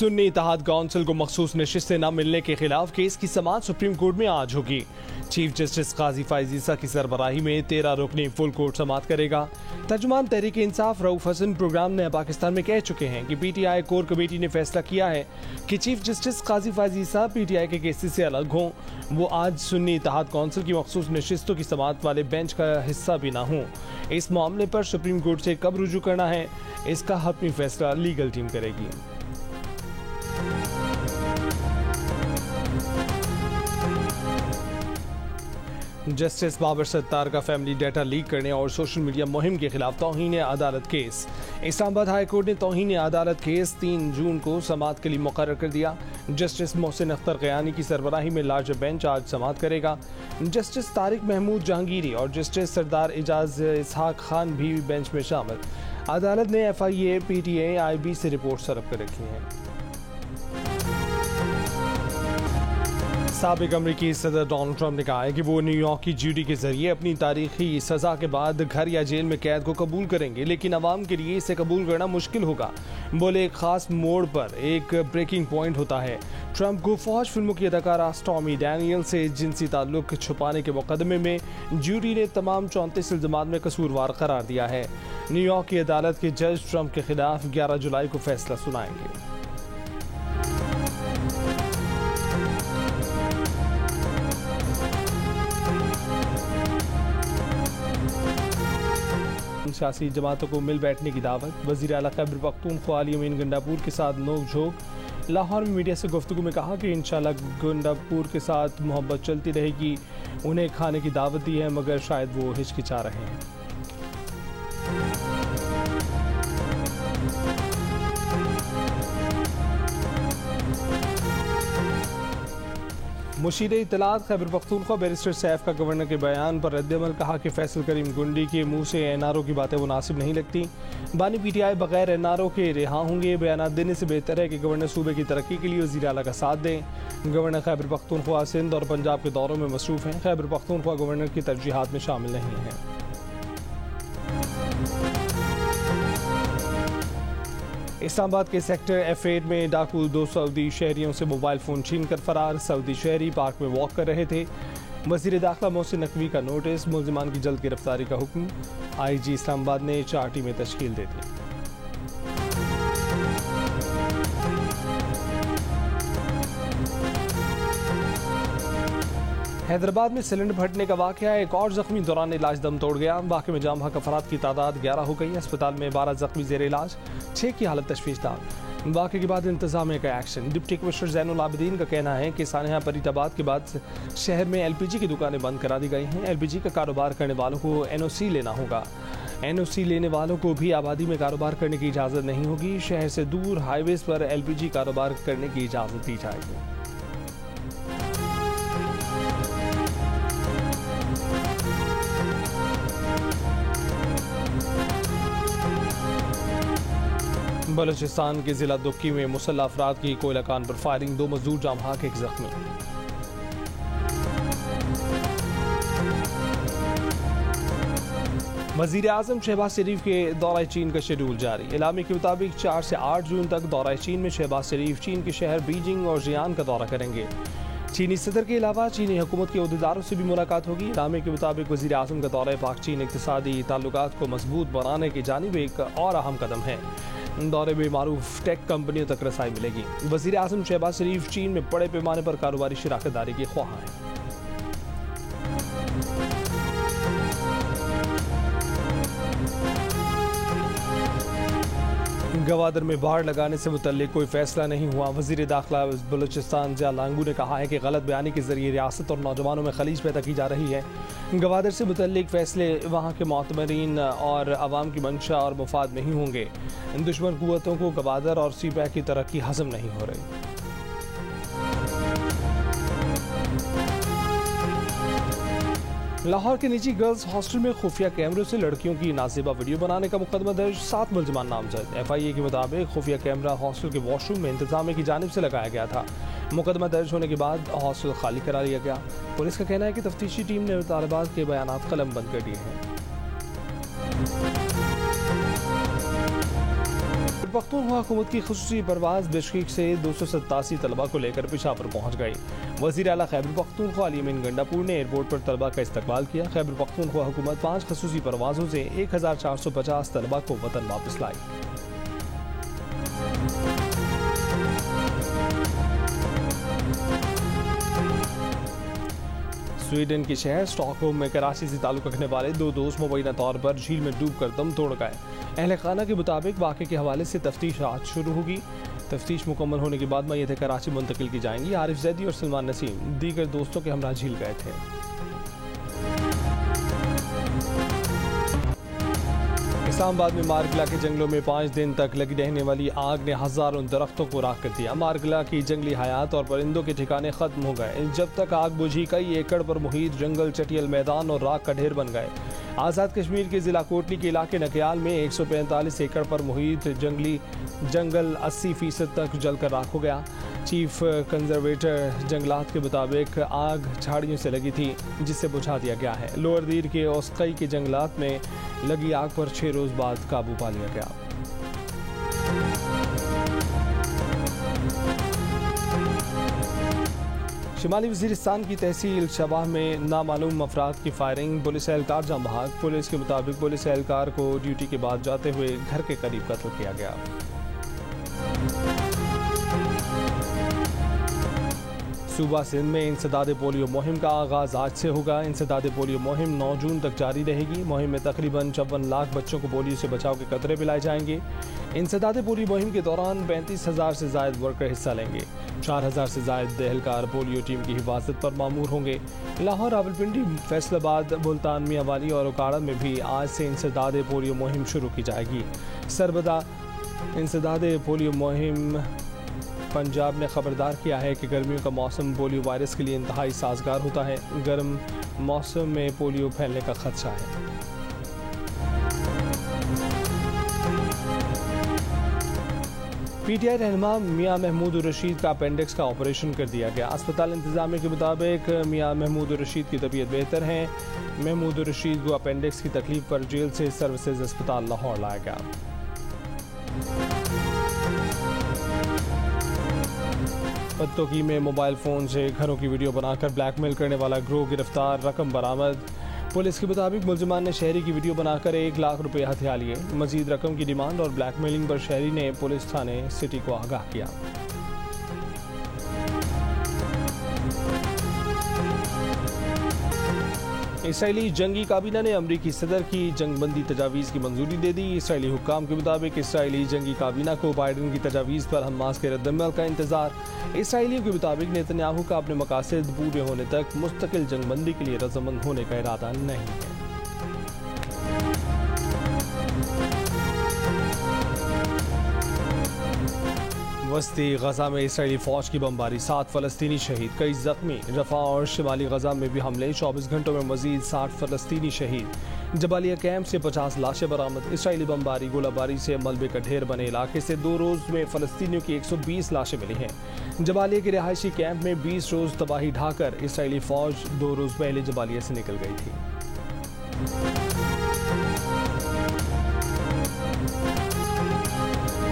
सुन्नी इत्तेहाद council को मखसूस नशिस्तें न मिलने के खिलाफ केस की समाअत सुप्रीम कोर्ट में आज होगी। चीफ जस्टिस काजी फायज ईसा की सरबराही में 13 रुकनी फुल कोर्ट समाअत करेगा। तर्जुमान तहरीक इंसाफ रऊफ हसन प्रोग्राम ने पाकिस्तान में कह चुके हैं कि पीटीआई कोर कमेटी ने फैसला किया है कि चीफ जस्टिस काजी फायज ईसा पीटीआई के केसेस से अलग हों। वो आज सुन्नी इत्तेहाद काउंसिल की मखसूस नशिस्तों की समाअत वाले बेंच का हिस्सा भी न हों। इस मामले पर सुप्रीम कोर्ट से कब रुजू करना है, इसका हतमी फैसला लीगल टीम करेगी। जस्टिस बाबर सत्तार का फैमिली डाटा लीक करने और सोशल मीडिया मुहिम के खिलाफ तौहीन अदालत केस। इस्लामाबाद हाई कोर्ट ने तौहीन अदालत केस 3 जून को समाअत के लिए मुकर्रर कर दिया। जस्टिस मोहसिन अख्तर क़यानी की सरबराही में लार्जर बेंच आज समाअत करेगा। जस्टिस तारिक महमूद जहांगीरी और जस्टिस सरदार एजाज इसहाक खान भी बेंच में शामिल। अदालत ने FIA, PTA, IB से रिपोर्ट तलब कर रखी है। साबिक अमरीकी सदर डोनाल्ड ट्रंप ने कहा है कि वो न्यूयॉर्क की ज्यूरी के जरिए अपनी तारीखी सजा के बाद घर या जेल में कैद को कबूल करेंगे, लेकिन अवाम के लिए इसे कबूल करना मुश्किल होगा। बोले एक खास मोड़ पर एक ब्रेकिंग पॉइंट होता है। ट्रंप को फौज फिल्मों की अदाकारा स्टॉर्मी डैनियल से जिनसी ताल्लुक छुपाने के मुकदमे में ज्यूरी ने तमाम 34 इल्जामात में कसूरवार करार दिया है। न्यूयॉर्क की अदालत के जज ट्रंप के खिलाफ 11 जुलाई को फैसला सुनाएंगे। सियासी जमातों को मिल बैठने की दावत। वज़ीर आला खैबर पख्तूनख्वा अली अमीन गंडापुर के साथ नोक झोंक। लाहौर में मीडिया से गुफ्तगू में कहा कि इंशाल्लाह गंडापुर के साथ मोहब्बत चलती रहेगी। उन्हें खाने की दावत दी है मगर शायद वो हिचकिचा रहे हैं। मुशीर इत्तलात खैबर पख्तूनख्वा बैरिस्टर सैफ का गवर्नर के बयान पर रद्दअमल। कहा कि फैसल करीम गुंडी के मुंह से NRO की बातें मुनासिब नहीं लगती। बानी PTI बगैर NRO के रिहा होंगे। बयान देने से बेहतर है कि गवर्नर सूबे की तरक्की के लिए वज़ीर आला का साथ दें। गवर्नर खैबर पख्तूनख्वा सिंध और पंजाब के दौरों में मसरूफ हैं। खैबर पख्तूनख्वा गवर्नर की तरजीहात में शामिल नहीं है। इस्लामाबाद के सेक्टर F8 में डाकू 2 सऊदी शहरियों से मोबाइल फ़ोन छीन कर फरार। सऊदी शहरी पार्क में वॉक कर रहे थे। वज़ीर दाखिला मोहसिन नकवी का नोटिस। मुल्ज़िमान की जल्द गिरफ्तारी का हुक्म। IG इस्लामाबाद ने 4 टीमें तश्कील दे दी। हैदराबाद में सिलेंडर फटने का वाकया। एक और जख्मी दौरान इलाज दम तोड़ गया। वाक़े में जाम हक अफराद की तादाद 11 हो गई। अस्पताल में 12 जख्मी जेर इलाज, 6 की हालत तशवीशनाक। वाक़े के बाद इंतजामिया का action. Deputy commissioner Zainul Abidin का कहना है कि सानिया फरीदाबाद के बाद शहर में LPG की दुकानें बंद करा दी गई हैं। LPG का कारोबार करने वालों को NOC लेना होगा। NOC लेने वालों को भी आबादी में कारोबार करने की इजाज़त नहीं होगी। शहर से दूर हाईवेज़ पर LPG कारोबार करने की इजाज़त दी जाएगी। बलूचिस्तान के जिला दुक्की में मुसल्लह अफराद की कोयला कान पर फायरिंग। 2 मजदूर जाम हक, 1 जख्मी। वज़ीर आज़म शहबाज शरीफ के दौरा चीन का शेड्यूल जारी। इलामी के मुताबिक 4 से 8 जून तक दौरा चीन में शहबाज शरीफ चीन के शहर बीजिंग और जियान का दौरा करेंगे। चीनी सदर के अलावा चीनी हुकूमत के अहदेदारों से भी मुलाकात होगी। इलामी के मुताबिक वज़ीर आज़म का दौरा पाक चीन इक़्तिसादी ताल्लुकात को मजबूत बनाने की जानिब एक और अहम कदम है। दौरे में मारूफ टेक कंपनियों तक रसाई मिलेगी। वज़ीर आज़म शहबाज शरीफ चीन में बड़े पैमाने पर कारोबारी शराकतदारी के ख्वाह हैं। गवादर में बाढ़ लगाने से मुतल्लिक कोई फैसला नहीं हुआ। वज़ीर दाखिला बलूचिस्तान ज़िया लांगू ने कहा है कि गलत बयानी के जरिए रियासत और नौजवानों में खलीज पैदा की जा रही है। गवादर से मुतल्लिक फैसले वहाँ के मोतमरीन और आवाम की मंशा और मुफाद नहीं होंगे। दुश्मन कुव्वतों को गवादर और सीपैक की तरक्की हजम नहीं हो रही। लाहौर के निजी गर्ल्स हॉस्टल में खुफिया कैमरों से लड़कियों की नाज़ेबा वीडियो बनाने का मुकदमा दर्ज। 7 मुल्ज़िमान नामजद। FIA के मुताबिक खुफिया कैमरा हॉस्टल के वॉशरूम में इंतजामिया की जानिब से लगाया गया था। मुकदमा दर्ज होने के बाद हॉस्टल खाली करा लिया गया। पुलिस का कहना है कि तफ्तीशी टीम ने तालिबात के बयानात कलम बंद कर दिए हैं। पख्तूनख्वा हुकूमत की खुसूसी परवाज़ बिश्केक से 287 तलबा को लेकर पेशावर पहुँच गई। वज़ीर आला खैबर पख्तूनख्वा अली अमीन गंडापुर ने एयरपोर्ट पर तलबा का इस्तकबाल किया। खैबर पख्तूनख्वा हुकूमत 5 खुसूसी परवाज़ों से 1450 तलबा को वतन वापस लाई। स्वीडन के शहर स्टॉकहोम में कराची से ताल्लुक़ रखने वाले 2 दोस्त मुबैना तौर पर झील में डूब कर दम तोड़ गए। अहल खाना के मुताबिक वाक़े के हवाले से तफ्तीश आज शुरू होगी। तफ्तीश मुकम्मल होने के बाद मैयतें कराची मुंतकिल की जाएंगी। आरिफ जैदी और सलमान नसीम दीगर दोस्तों के हमरा झील गए थे। इस्लामाबाद में मारगला के जंगलों में 5 दिन तक लगी रहने वाली आग ने हजारों दरख्तों को राख कर दिया। मारगला की जंगली हयात और परिंदों के ठिकाने खत्म हो गए। जब तक आग बुझी कई एकड़ पर मुहित जंगल चटियल मैदान और राख का ढेर बन गए। आज़ाद कश्मीर के जिला कोटली के इलाके नकयाल में 145 एकड़ पर मुहित जंगल 80% तक जलकर राख हो गया। चीफ कंजर्वेटर जंगलात के मुताबिक आग झाड़ियों से लगी थी जिसे बुझा दिया गया है। लोअर दीर के औसकई के जंगलात में लगी आग पर 6 रोज बाद काबू पा लिया गया। शिमाली वज़ीरिस्तान की तहसील शबाह में नामालूम अफराद की फायरिंग, पुलिस एहलकार जाम बहाक। पुलिस के मुताबिक पुलिस एहलकार को ड्यूटी के बाद जाते हुए घर के करीब कत्ल किया गया। सूबा सिंध में इंसदाद पोलियो मुहिम का आगाज़ आज से होगा। इंसदाद पोलियो मुहिम 9 जून तक जारी रहेगी। मुहिम में तकरीबन 54 लाख बच्चों को पोलियो से बचाव के कतरे पिलाए जाएंगे। इंसदाद पोलियो मुहिम के दौरान 35,000 से ज़ायद वर्कर हिस्सा लेंगे। 4,000 से ज़ायद एहलकार पोलियो टीम की हिफाजत पर मामूर होंगे। लाहौर, रावलपिंडी, फैसलाबाद, मुल्तान, मियांवाली और उकाड़ा में भी आज से इंसदाद पोलियो मुहिम शुरू की जाएगी। सरबदा इंसदाद पोलियो मुहिम पंजाब ने खबरदार किया है कि गर्मियों का मौसम पोलियो वायरस के लिए इंतहाई साजगार होता है। गर्म मौसम में पोलियो फैलने का खदशा है। पीटीआई रहनुमा मियां महमूद रशीद का अपेंडिक्स का ऑपरेशन कर दिया गया। अस्पताल इंतजामिया के मुताबिक मियां महमूद रशीद की तबीयत बेहतर है। महमूद रशीद को अपेंडिक्स की तकलीफ पर जेल से सर्विसेज अस्पताल लाहौर लाया गया। पत्तोकी में मोबाइल फ़ोन से घरों की वीडियो बनाकर ब्लैकमेल करने वाला गिरोह गिरफ्तार, रकम बरामद। पुलिस के मुताबिक मुलजिमान ने शहरी की वीडियो बनाकर 1 लाख रुपये हथिया लिए। मजीद रकम की डिमांड और ब्लैकमेलिंग पर शहरी ने पुलिस थाने सिटी को आगाह किया। इसराइली जंगी काबीना ने अमरीकी सदर की जंगबंदी तजावीज़ की मंजूरी दे दी। इसराइली हुक्काम के मुताबिक इसराइली जंगी काबीना को बाइडन की तजावीज़ पर हमास के रद्दअमल का इंतजार। इसराइलियों के मुताबिक नेतन्याहू का अपने मकासद पूरे होने तक मुस्तकिल जंगबंदी के लिए रजामंद होने का इरादा नहीं है। वस्ती गजा में इसराइली फौज की बमबारी, 7 फलस्तीनी शहीद, कई जख्मी। रफा और शिमाली गजा में भी हमले, 24 घंटों में मजीद 60 फलस्तीनी शहीद। जबालिया कैंप से 50 लाशें बरामद। इसराइली बमबारी गोलाबारी से मलबे का ढेर बने इलाके से 2 रोज में फलस्तीनियों की 120 लाशें मिली हैं। जबालिया के रिहायशी कैंप में 20 रोज तबाही ढाकर इसराइली फौज 2 रोज पहले जबालिया से निकल गई थी।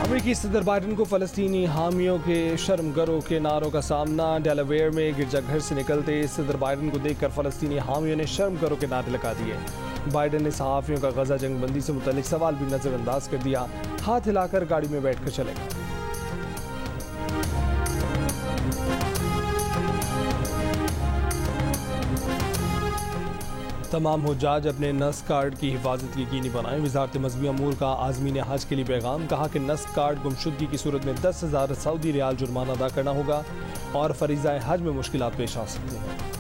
अमेरिकी सदर बाइडन को फलस्तीनी हामियों के शर्मगरों के नारों का सामना। डेलावेयर में गिरजाघर से निकलते सदर बाइडन को देखकर फलस्तीनी हामियों ने शर्मगरों के नारे लगा दिए। बाइडन ने सहाफ़ियों का गजा जंगबंदी से मुतल्लिक सवाल भी नजरअंदाज कर दिया। हाथ हिलाकर गाड़ी में बैठकर चले गए। तमाम हुज्जाज अपने नस्क कार्ड की हिफाजत की यकीनी बनाएं। वज़ारत मज़हबी अमूर का आज़मीन हज के लिए पैगाम, कहा कि नस्क कार्ड गुमशुदगी की सूरत में 10,000 सऊदी रियाल जुर्माना अदा करना होगा और फरीज़ा हज में मुश्किलात पेश आ सकती हैं।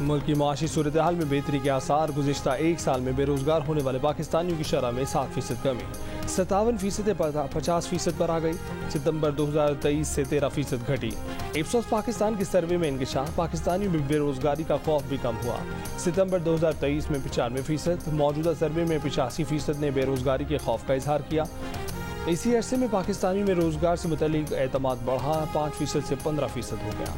मुल्क की माशी सूरत हाल में बेहतरी के आसार। गुज़िश्ता 1 साल में बेरोजगार होने वाले पाकिस्तानियों की शरह में 7% कमी, 57% 50% पर आ गई। सितंबर 2023 से 13% घटी। इप्सोस पाकिस्तान के सर्वे में इंकिशाफ, पाकिस्तानियों में बेरोजगारी का खौफ भी कम हुआ। सितंबर 2023 में 95%, मौजूदा सर्वे में 85% ने बेरोजगारी के खौफ का इजहार किया। इसी अरसे में पाकिस्तानियों में रोजगार से मुतल्लिक एतमाद बढ़ा, 5% से 15% हो गया।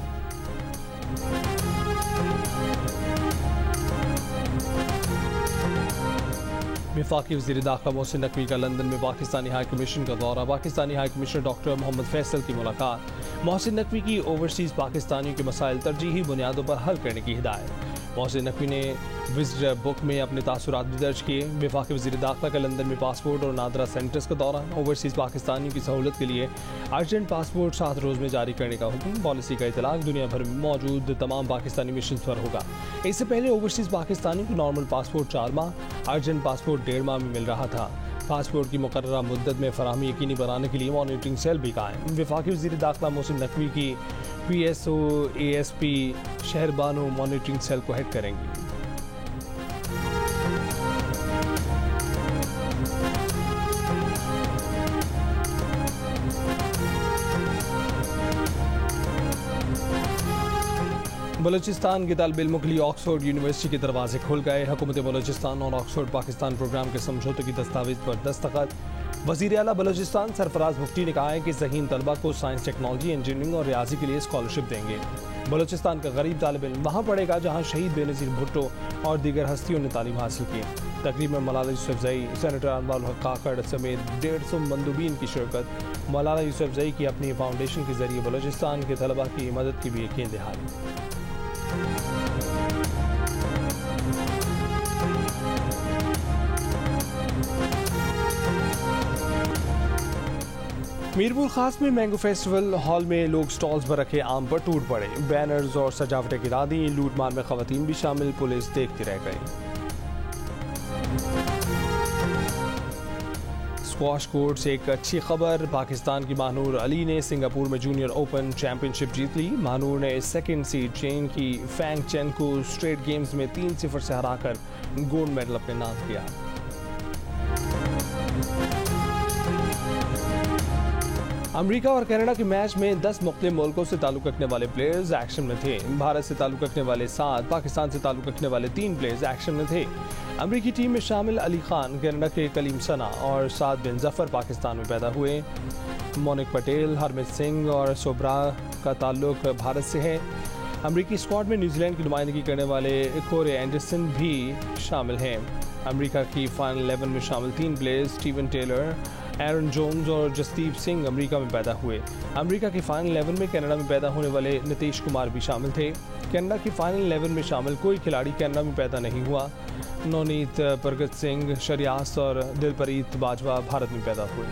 वफाकी वज़ीर दाखिला मोहसिन नकवी का लंदन में पाकिस्तानी हाई कमीशन का दौरा। Pakistani high commissioner doctor Mohammad Faisal की मुलाकात। मोहसिन नकवी की ओवरसीज़ पाकिस्तानियों के मसाइल तरजीही बुनियादों पर हल करने की हिदायत। मोहसिन नकवी ने विजिटर बुक में अपने तासुरात भी दर्ज किए। वफाकी वज़ीर दाखिला का लंदन में पासपोर्ट और नादरा सेंटर्स का दौरा। ओवरसीज़ पाकिस्तानियों की सहूलत के लिए अर्जेंट पासपोर्ट 7 रोज़ में जारी करने का हुक्म। पॉलिसी का इतलाक दुनिया भर में मौजूद तमाम पाकिस्तानी मिशन पर होगा। इससे पहले ओवरसीज़ पाकिस्तानियों को नॉर्मल पासपोर्ट 4 माह, अर्जेंट पासपोर्ट 1.5 माह में मिल रहा था। पासपोर्ट की मुकर्ररा मुद्दत में फराहमी यकीनी बनाने के लिए मॉनिटरिंग सेल भी कायम। वफाकी वज़ीर दाखिला मोहसिन नकवी की PSO ASP Shehrbano monitoring cell को हेड करेंगी। बलूचिस्तान के तालिब इल्मों के लिए ऑक्सफोर्ड यूनिवर्सिटी के दरवाजे खुल गए। हुकूमत बलूचिस्तान और ऑक्सफोर्ड पाकिस्तान प्रोग्राम के समझौते की दस्तावेज पर दस्तखत। वज़ीर आला बलूचिस्तान सरफराज मुफ्ती ने कहा है कि ज़हीन तलबा को साइंस, टेक्नोलॉजी, इंजीनियरिंग और रियाजी के लिए स्कॉलरशिप देंगे। बलूचिस्तान का गरीब तालिब इल्म वहाँ पढ़ेगा जहाँ शहीद बेनज़ीर भुट्टो और दीगर हस्तियों ने तालीम हासिल की। तकरीब में मलाला यूसुफजई, सेनेटर अनवर हक काकड़ समेत 150 मंदूबीन की शिरकत। मलाला यूसुफजई की अपनी फाउंडेशन के जरिए बलूचिस्तान के तलबा की मदद की भी यकीन दहाई। मीरपुर खास में मैंगो फेस्टिवल हॉल में लोग स्टॉल्स पर रखे आम पर टूट पड़े। बैनर्स और सजावटें गिरा दी। लूटमार में खवातीन भी शामिल। पुलिस देखती रह गई। स्क्वॉश कोर्ट से एक अच्छी खबर। पाकिस्तान की महानूर अली ने सिंगापुर में जूनियर ओपन चैंपियनशिप जीत ली। महानूर ने सेकंड सीड चीन की फैंग चेन को स्ट्रेट गेम्स में 3-0 से हराकर गोल्ड मेडल अपने नाम किया। अमेरिका और कनाडा के मैच में 10 मुख्तलिफ मुल्कों से ताल्लुक रखने वाले प्लेयर्स एक्शन में थे। भारत से ताल्लुक रखने वाले 7, पाकिस्तान से ताल्लुक रखने वाले 3 प्लेयर्स एक्शन में थे। अमेरिकी टीम में शामिल अली खान, कनाडा के कलीम सना और साद बिन जफर पाकिस्तान में पैदा हुए। मोनिक पटेल, हरमित सिंह और सोब्रा का ताल्लुक भारत से है। अमेरिकी स्क्वाड में न्यूजीलैंड की नुमाइंदगी करने वाले कोरे एंडरसन भी शामिल हैं। अमेरिका की फाइनल 11 में शामिल 3 प्लेयर्स स्टीवन टेलर, एरन जोन्स और जसदीप सिंह अमेरिका में पैदा हुए। अमेरिका की फाइनल 11 में कनाडा में पैदा होने वाले नीतीश कुमार भी शामिल थे। कनाडा की फाइनल 11 में शामिल कोई खिलाड़ी कनाडा में पैदा नहीं हुआ। नवनीत प्रगत सिंह, शरियास और दिलप्रीत बाजवा भारत में पैदा हुए।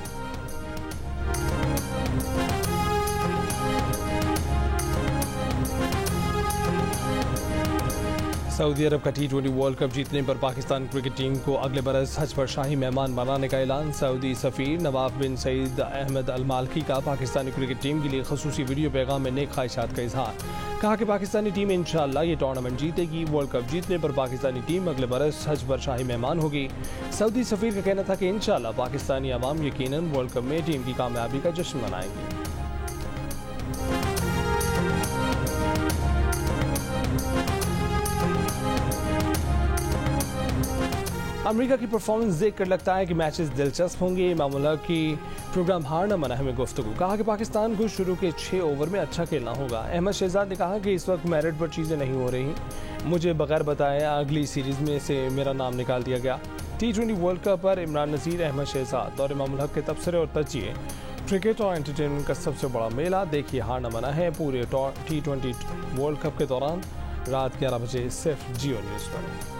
सऊदी अरब का T20 वर्ल्ड कप जीतने पर पाकिस्तान क्रिकेट टीम को अगले बरस हज पर शाही मेहमान बनाने का ऐलान। सऊदी सफ़ीर नवाफ बिन सईद अहमद अल मालकी का पाकिस्तानी क्रिकेट टीम के लिए खसूसी वीडियो पैगाम में नेक ख्वाहिशात का इजहार। कहा कि पाकिस्तानी टीम इंशाअल्लाह ये टूर्नामेंट जीतेगी। वर्ल्ड कप जीतने पर पाकिस्तानी टीम अगले बरस हज पर शाही मेहमान होगी। सऊदी सफ़ीर का कहना था कि इंशाअल्लाह पाकिस्तानी अवाम यकीनन वर्ल्ड कप में टीम की कामयाबी का जश्न मनाएंगी। अमेरिका की परफॉर्मेंस देखकर लगता है कि मैचेस दिलचस्प होंगे। इमाम उल हक की प्रोग्राम हार न मना में गुफ्तगू। कहा कि पाकिस्तान को शुरू के 6 ओवर में अच्छा खेलना होगा। अहमद शहजाद ने कहा कि इस वक्त मेरिट पर चीज़ें नहीं हो रही। मुझे बगैर बताए अगली सीरीज़ में से मेरा नाम निकाल दिया गया। T20 वर्ल्ड कप पर इमरान नज़ीर, अहमद शहजाद और इमाम उल हक के तबसरे और तजिए। क्रिकेट और एंटरटेनमेंट का सबसे बड़ा मेला देखिए हार न मना है पूरे T20 वर्ल्ड कप के दौरान रात 11 बजे सिर्फ जियो न्यूज़ पर।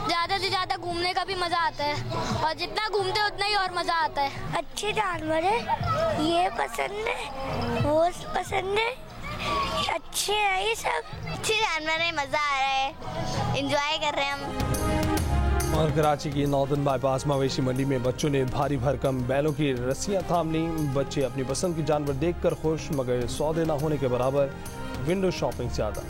ज़्यादा से ज़्यादा घूमने का भी मज़ा आता है और जितना घूमते उतना ही और मज़ा आता है। अच्छे जानवर है, ये पसंद है, वो पसंद है, अच्छे हैं ये सब। अच्छे जानवर है, मज़ा आ रहा है, एंजॉय कर रहे हैं हम। और कराची की नॉर्दर्न बाईपास मवेशी मंडी में बच्चों ने भारी भरकम बैलों की रस्सियां थाम ली। बच्चे अपनी पसंद के जानवर देखकर खुश, मगर सौदे ना होने के बराबर। विंडो शॉपिंग ज़्यादा।